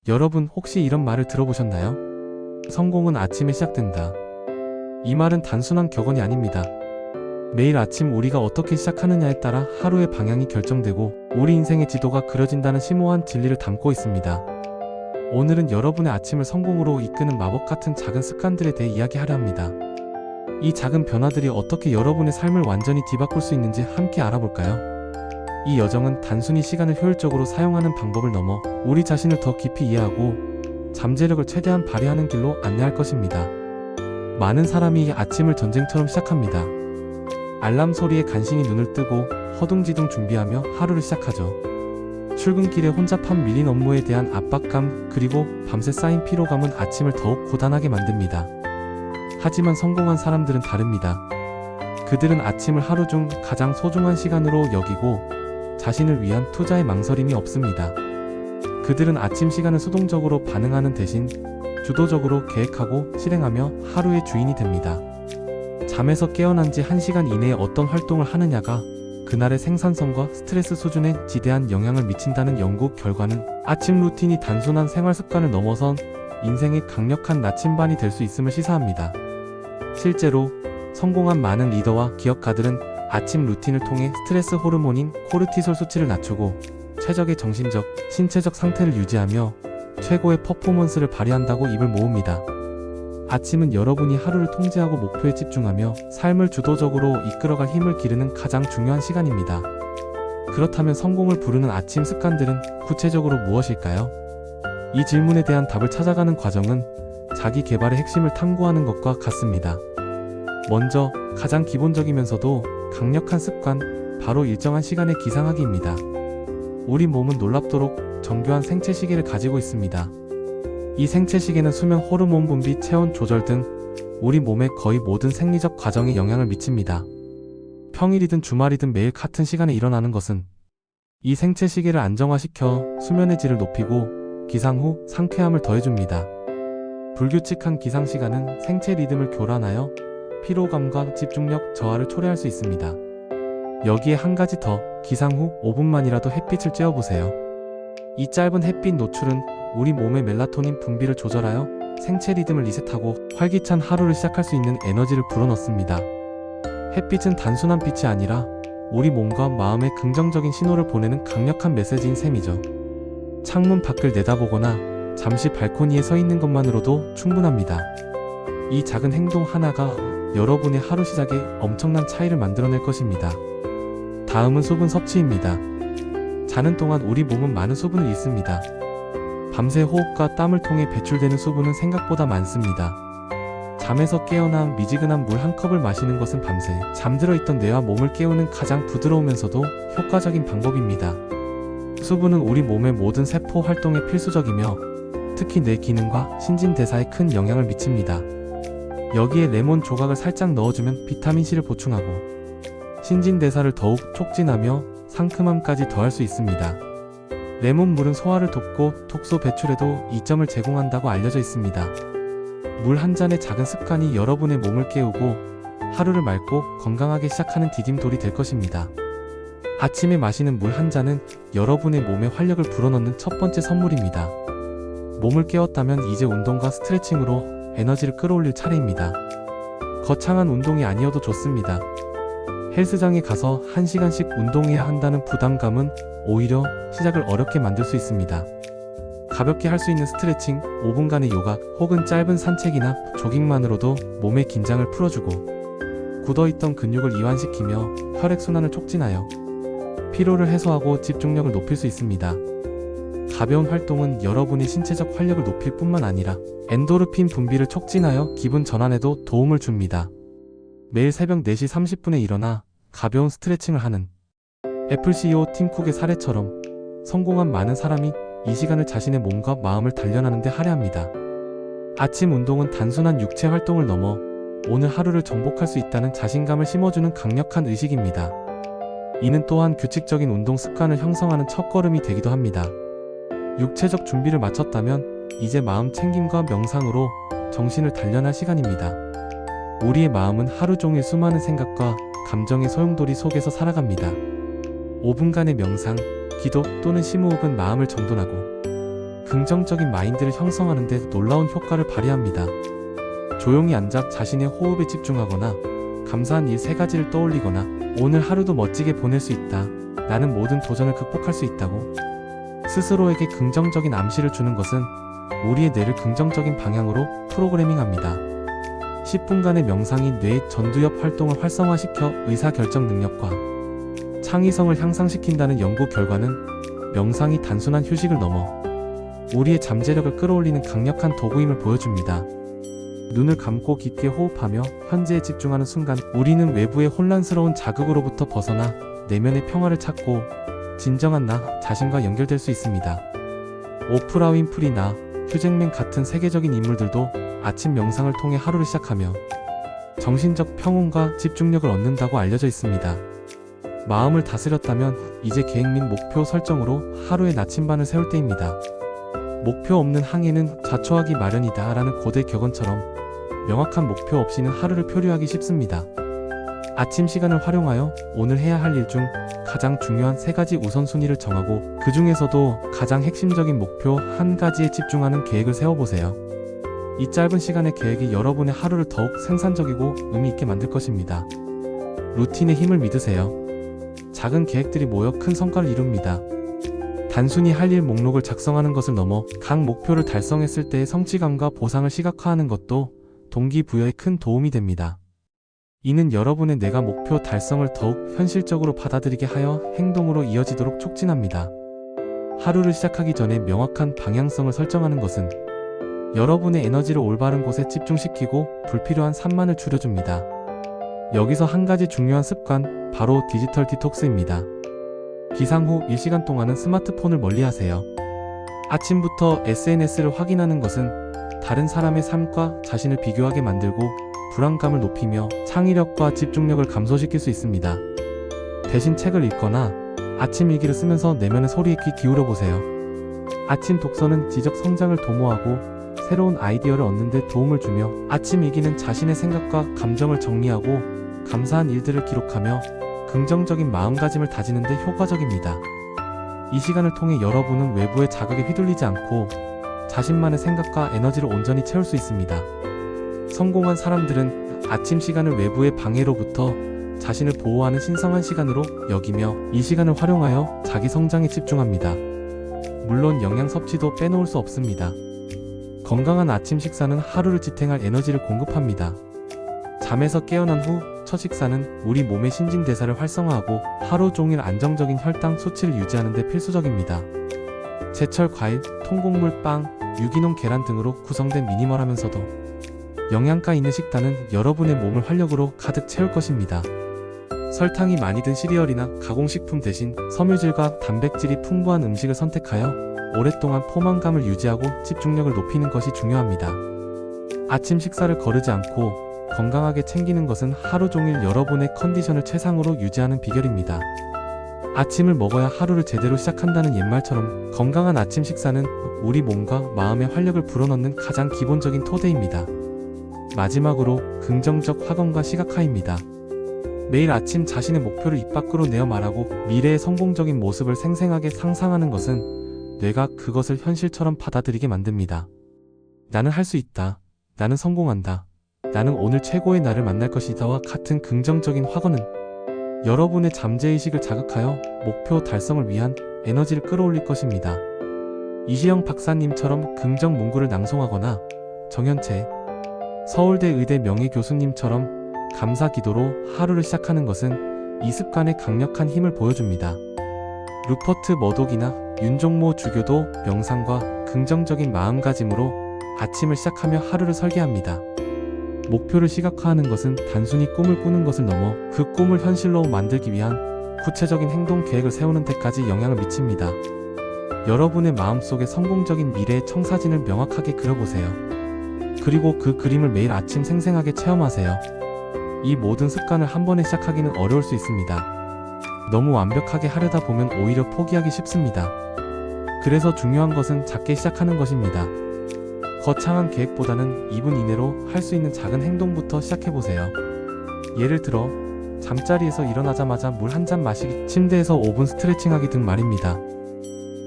여러분 혹시 이런 말을 들어보셨나요? 성공은 아침에 시작된다. 이 말은 단순한 격언이 아닙니다. 매일 아침 우리가 어떻게 시작하느냐에 따라 하루의 방향이 결정되고 우리 인생의 지도가 그려진다는 심오한 진리를 담고 있습니다. 오늘은 여러분의 아침을 성공으로 이끄는 마법 같은 작은 습관들에 대해 이야기하려 합니다. 이 작은 변화들이 어떻게 여러분의 삶을 완전히 뒤바꿀 수 있는지 함께 알아볼까요? 이 여정은 단순히 시간을 효율적으로 사용하는 방법을 넘어 우리 자신을 더 깊이 이해하고 잠재력을 최대한 발휘하는 길로 안내할 것입니다. 많은 사람이 아침을 전쟁처럼 시작합니다. 알람 소리에 간신히 눈을 뜨고 허둥지둥 준비하며 하루를 시작하죠. 출근길의 혼잡한 밀린 업무에 대한 압박감 그리고 밤새 쌓인 피로감은 아침을 더욱 고단하게 만듭니다. 하지만 성공한 사람들은 다릅니다. 그들은 아침을 하루 중 가장 소중한 시간으로 여기고 자신을 위한 투자에 망설임이 없습니다. 그들은 아침 시간을 수동적으로 반응하는 대신 주도적으로 계획하고 실행하며 하루의 주인이 됩니다. 잠에서 깨어난 지 1시간 이내에 어떤 활동을 하느냐가 그날의 생산성과 스트레스 수준에 지대한 영향을 미친다는 연구 결과는 아침 루틴이 단순한 생활 습관을 넘어선 인생의 강력한 나침반이 될 수 있음을 시사합니다. 실제로 성공한 많은 리더와 기업가들은 아침 루틴을 통해 스트레스 호르몬인 코르티솔 수치를 낮추고 최적의 정신적, 신체적 상태를 유지하며 최고의 퍼포먼스를 발휘한다고 입을 모읍니다. 아침은 여러분이 하루를 통제하고 목표에 집중하며 삶을 주도적으로 이끌어갈 힘을 기르는 가장 중요한 시간입니다. 그렇다면 성공을 부르는 아침 습관들은 구체적으로 무엇일까요? 이 질문에 대한 답을 찾아가는 과정은 자기 개발의 핵심을 탐구하는 것과 같습니다. 먼저 가장 기본적이면서도 강력한 습관, 바로 일정한 시간에 기상하기입니다. 우리 몸은 놀랍도록 정교한 생체 시계를 가지고 있습니다. 이 생체 시계는 수면 호르몬 분비, 체온 조절 등 우리 몸의 거의 모든 생리적 과정에 영향을 미칩니다. 평일이든 주말이든 매일 같은 시간에 일어나는 것은 이 생체 시계를 안정화시켜 수면의 질을 높이고 기상 후 상쾌함을 더해줍니다. 불규칙한 기상 시간은 생체 리듬을 교란하여 피로감과 집중력 저하를 초래할 수 있습니다. 여기에 한 가지 더, 기상 후 5분만이라도 햇빛을 쬐어보세요. 이 짧은 햇빛 노출은 우리 몸의 멜라토닌 분비를 조절하여 생체 리듬을 리셋하고 활기찬 하루를 시작할 수 있는 에너지를 불어넣습니다. 햇빛은 단순한 빛이 아니라 우리 몸과 마음에 긍정적인 신호를 보내는 강력한 메시지인 셈이죠. 창문 밖을 내다보거나 잠시 발코니에 서 있는 것만으로도 충분합니다. 이 작은 행동 하나가 여러분의 하루 시작에 엄청난 차이를 만들어낼 것입니다. 다음은 수분 섭취입니다. 자는 동안 우리 몸은 많은 수분을 잃습니다. 밤새 호흡과 땀을 통해 배출되는 수분은 생각보다 많습니다. 잠에서 깨어나 미지근한 물 한 컵을 마시는 것은 밤새 잠들어 있던 뇌와 몸을 깨우는 가장 부드러우면서도 효과적인 방법입니다. 수분은 우리 몸의 모든 세포 활동에 필수적이며 특히 뇌 기능과 신진대사에 큰 영향을 미칩니다. 여기에 레몬 조각을 살짝 넣어주면 비타민C를 보충하고 신진대사를 더욱 촉진하며 상큼함까지 더할 수 있습니다. 레몬물은 소화를 돕고 독소 배출에도 이점을 제공한다고 알려져 있습니다. 물 한 잔의 작은 습관이 여러분의 몸을 깨우고 하루를 맑고 건강하게 시작하는 디딤돌이 될 것입니다. 아침에 마시는 물 한 잔은 여러분의 몸에 활력을 불어넣는 첫 번째 선물입니다. 몸을 깨웠다면 이제 운동과 스트레칭으로 에너지를 끌어올릴 차례입니다. 거창한 운동이 아니어도 좋습니다. 헬스장에 가서 1시간씩 운동해야 한다는 부담감은 오히려 시작을 어렵게 만들 수 있습니다. 가볍게 할 수 있는 스트레칭, 5분간의 요가 혹은 짧은 산책이나 조깅만으로도 몸의 긴장을 풀어주고 굳어있던 근육을 이완시키며 혈액순환을 촉진하여 피로를 해소하고 집중력을 높일 수 있습니다. 가벼운 활동은 여러분의 신체적 활력을 높일 뿐만 아니라 엔도르핀 분비를 촉진하여 기분 전환에도 도움을 줍니다. 매일 새벽 4시 30분에 일어나 가벼운 스트레칭을 하는 애플 CEO 팀 쿡의 사례처럼 성공한 많은 사람이 이 시간을 자신의 몸과 마음을 단련하는 데 할애합니다. 아침 운동은 단순한 육체 활동을 넘어 오늘 하루를 정복할 수 있다는 자신감을 심어주는 강력한 의식입니다. 이는 또한 규칙적인 운동 습관을 형성하는 첫걸음이 되기도 합니다. 육체적 준비를 마쳤다면 이제 마음 챙김과 명상으로 정신을 단련할 시간입니다. 우리의 마음은 하루 종일 수많은 생각과 감정의 소용돌이 속에서 살아갑니다. 5분간의 명상, 기도 또는 심호흡은 마음을 정돈하고 긍정적인 마인드를 형성하는 데 놀라운 효과를 발휘합니다. 조용히 앉아 자신의 호흡에 집중하거나 감사한 일 3가지를 떠올리거나 오늘 하루도 멋지게 보낼 수 있다. 나는 모든 도전을 극복할 수 있다고 스스로에게 긍정적인 암시를 주는 것은 우리의 뇌를 긍정적인 방향으로 프로그래밍합니다. 10분간의 명상이 뇌의 전두엽 활동을 활성화시켜 의사결정 능력과 창의성을 향상시킨다는 연구 결과는 명상이 단순한 휴식을 넘어 우리의 잠재력을 끌어올리는 강력한 도구임을 보여줍니다. 눈을 감고 깊게 호흡하며 현재에 집중하는 순간 우리는 외부의 혼란스러운 자극으로부터 벗어나 내면의 평화를 찾고 진정한 나 자신과 연결될 수 있습니다. 오프라 윈프리나 휴잭맨 같은 세계적인 인물들도 아침 명상을 통해 하루를 시작하며 정신적 평온과 집중력을 얻는다고 알려져 있습니다. 마음을 다스렸다면 이제 계획 및 목표 설정으로 하루의 나침반을 세울 때입니다. 목표 없는 항해는 자초하기 마련이다 라는 고대 격언처럼 명확한 목표 없이는 하루를 표류하기 쉽습니다. 아침 시간을 활용하여 오늘 해야 할 일 중 가장 중요한 3가지 우선순위를 정하고 그 중에서도 가장 핵심적인 목표 1가지에 집중하는 계획을 세워보세요. 이 짧은 시간의 계획이 여러분의 하루를 더욱 생산적이고 의미 있게 만들 것입니다. 루틴의 힘을 믿으세요. 작은 계획들이 모여 큰 성과를 이룹니다. 단순히 할 일 목록을 작성하는 것을 넘어 각 목표를 달성했을 때의 성취감과 보상을 시각화하는 것도 동기부여에 큰 도움이 됩니다. 이는 여러분의 뇌가 목표 달성을 더욱 현실적으로 받아들이게 하여 행동으로 이어지도록 촉진합니다. 하루를 시작하기 전에 명확한 방향성을 설정하는 것은 여러분의 에너지를 올바른 곳에 집중시키고 불필요한 산만을 줄여줍니다. 여기서 1가지 중요한 습관, 바로 디지털 디톡스입니다. 기상 후 1시간 동안은 스마트폰을 멀리하세요. 아침부터 SNS를 확인하는 것은 다른 사람의 삶과 자신을 비교하게 만들고 불안감을 높이며 창의력과 집중력을 감소시킬 수 있습니다. 대신 책을 읽거나 아침 일기를 쓰면서 내면의 소리에 귀 기울여보세요. 아침 독서는 지적 성장을 도모하고 새로운 아이디어를 얻는 데 도움을 주며 아침 일기는 자신의 생각과 감정을 정리하고 감사한 일들을 기록하며 긍정적인 마음가짐을 다지는 데 효과적입니다. 이 시간을 통해 여러분은 외부의 자극에 휘둘리지 않고 자신만의 생각과 에너지를 온전히 채울 수 있습니다. 성공한 사람들은 아침 시간을 외부의 방해로부터 자신을 보호하는 신성한 시간으로 여기며 이 시간을 활용하여 자기 성장에 집중합니다. 물론 영양 섭취도 빼놓을 수 없습니다. 건강한 아침 식사는 하루를 지탱할 에너지를 공급합니다. 잠에서 깨어난 후 첫 식사는 우리 몸의 신진대사를 활성화하고 하루 종일 안정적인 혈당 수치를 유지하는 데 필수적입니다. 제철 과일, 통곡물, 빵, 유기농 계란 등으로 구성된 미니멀하면서도 영양가 있는 식단은 여러분의 몸을 활력으로 가득 채울 것입니다. 설탕이 많이 든 시리얼이나 가공식품 대신 섬유질과 단백질이 풍부한 음식을 선택하여 오랫동안 포만감을 유지하고 집중력을 높이는 것이 중요합니다. 아침 식사를 거르지 않고 건강하게 챙기는 것은 하루 종일 여러분의 컨디션을 최상으로 유지하는 비결입니다. 아침을 먹어야 하루를 제대로 시작한다는 옛말처럼 건강한 아침 식사는 우리 몸과 마음의 활력을 불어넣는 가장 기본적인 토대입니다. 마지막으로 긍정적 확언과 시각화입니다. 매일 아침 자신의 목표를 입 밖으로 내어 말하고 미래의 성공적인 모습을 생생하게 상상하는 것은 뇌가 그것을 현실처럼 받아들이게 만듭니다. 나는 할 수 있다. 나는 성공한다. 나는 오늘 최고의 나를 만날 것이다와 같은 긍정적인 확언은 여러분의 잠재의식을 자극하여 목표 달성을 위한 에너지를 끌어올릴 것입니다. 이시영 박사님처럼 긍정 문구를 낭송하거나 정현채, 서울대 의대 명예교수님처럼 감사 기도로 하루를 시작하는 것은 이 습관의 강력한 힘을 보여줍니다. 루퍼트 머독이나 윤종모 주교도 명상과 긍정적인 마음가짐으로 아침을 시작하며 하루를 설계합니다. 목표를 시각화하는 것은 단순히 꿈을 꾸는 것을 넘어 그 꿈을 현실로 만들기 위한 구체적인 행동 계획을 세우는 데까지 영향을 미칩니다. 여러분의 마음속에 성공적인 미래의 청사진을 명확하게 그려보세요. 그리고 그 그림을 매일 아침 생생하게 체험하세요. 이 모든 습관을 한 번에 시작하기는 어려울 수 있습니다. 너무 완벽하게 하려다 보면 오히려 포기하기 쉽습니다. 그래서 중요한 것은 작게 시작하는 것입니다. 거창한 계획보다는 2분 이내로 할 수 있는 작은 행동부터 시작해보세요. 예를 들어 잠자리에서 일어나자마자 물 한 잔 마시기, 침대에서 5분 스트레칭하기 등 말입니다.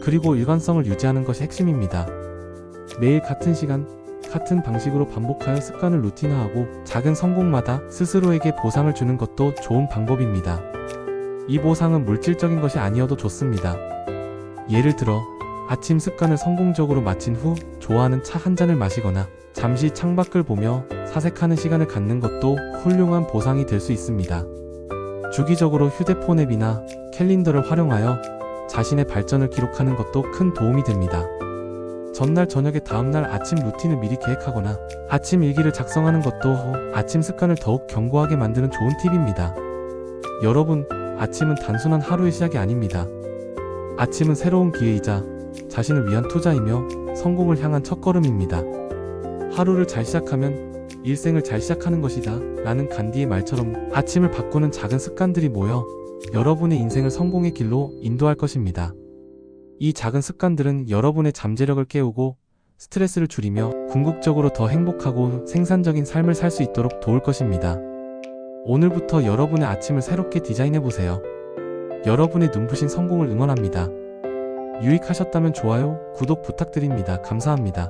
그리고 일관성을 유지하는 것이 핵심입니다. 매일 같은 시간, 같은 방식으로 반복하여 습관을 루틴화하고 작은 성공마다 스스로에게 보상을 주는 것도 좋은 방법입니다. 이 보상은 물질적인 것이 아니어도 좋습니다. 예를 들어 아침 습관을 성공적으로 마친 후 좋아하는 차 한 잔을 마시거나 잠시 창밖을 보며 사색하는 시간을 갖는 것도 훌륭한 보상이 될 수 있습니다. 주기적으로 휴대폰 앱이나 캘린더를 활용하여 자신의 발전을 기록하는 것도 큰 도움이 됩니다. 전날 저녁에 다음날 아침 루틴을 미리 계획하거나 아침 일기를 작성하는 것도 아침 습관을 더욱 견고하게 만드는 좋은 팁입니다. 여러분, 아침은 단순한 하루의 시작이 아닙니다. 아침은 새로운 기회이자 자신을 위한 투자이며 성공을 향한 첫걸음입니다. 하루를 잘 시작하면 일생을 잘 시작하는 것이다 라는 간디의 말처럼 아침을 바꾸는 작은 습관들이 모여 여러분의 인생을 성공의 길로 인도할 것입니다. 이 작은 습관들은 여러분의 잠재력을 깨우고 스트레스를 줄이며 궁극적으로 더 행복하고 생산적인 삶을 살 수 있도록 도울 것입니다. 오늘부터 여러분의 아침을 새롭게 디자인해보세요. 여러분의 눈부신 성공을 응원합니다. 유익하셨다면 좋아요, 구독 부탁드립니다. 감사합니다.